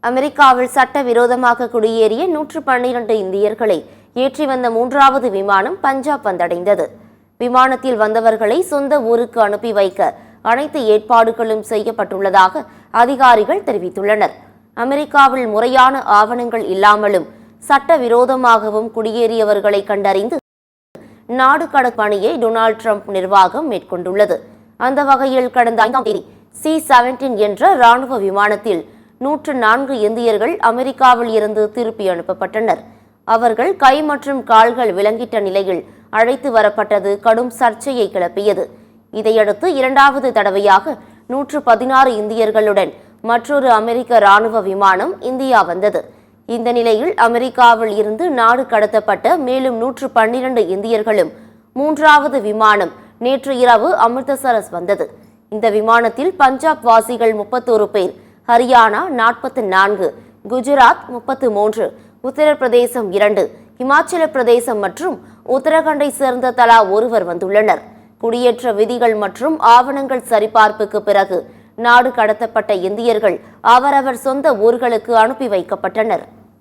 அமெரிக்காவில் சட்டவிரோதமாக குடியேறிய 112 இந்தியர்களை ஏற்றி வந்த 3வது விமானம் பஞ்சாப் வந்தடைந்தது. விமானத்தில் வந்தவர்களை சொந்த ஊருக்கு அனுப்பி வைக்க அனைத்து ஏற்பாடுகளும் செய்யப்பட்டுள்ளதாக அதிகாரிகள் தெரிவித்துள்ளனர். அமெரிக்காவில் முறையான ஆவணங்கள் இல்லாமலும் சட்டவிரோதமாகவும் குடியேறியவர்களை கண்டறிந்து நாடு கடத்தும் பணியை டொனால்ட் ட்ரம்ப் நிர்வாகம் மேற்கொண்டுள்ளது. அந்த வகையில் கடந்த 5ஆம் தேதி C-17 என்ற ராணுவ விமானத்தில் 104 இந்தியர்கள் அமெரிக்காவில் இருந்து திருப்பி அனுப்பப்பட்டனர். அவர்கள் கை மற்றும் கால்கள் விலங்கிட்ட நிலையில் அழைத்து வரப்பட்டது கடும் சர்ச்சையை கிளப்பியது. இதையடுத்து 2வது தடவையாக 116 இந்தியர்களுடன் மற்றொரு அமெரிக்க ராணுவ விமானம் இந்தியா வந்தது. இந்த நிலையில் அமெரிக்காவில் இருந்து நாடு கடத்தப்பட்ட மேலும் 112 இந்தியர்களும் 3வது விமானம் நேற்று இரவு அமிர்தசரஸ் வந்தது. இந்த விமானத்தில் பஞ்சாப் வாசிகள் 31 பேர், ஹரியானா 44, குஜராத் 33, உத்தரப்பிரதேசம் 2, இமாச்சல பிரதேசம் மற்றும் உத்தரகண்டை சேர்ந்த தலா ஒருவர் வந்துள்ளனர். குடியேற்ற விதிகள் மற்றும் ஆவணங்கள் சரிபார்ப்புக்கு பிறகு நாடு கடத்தப்பட்ட இந்தியர்கள் அவரவர் சொந்த ஊர்களுக்கு அனுப்பி வைக்கப்பட்டனர்.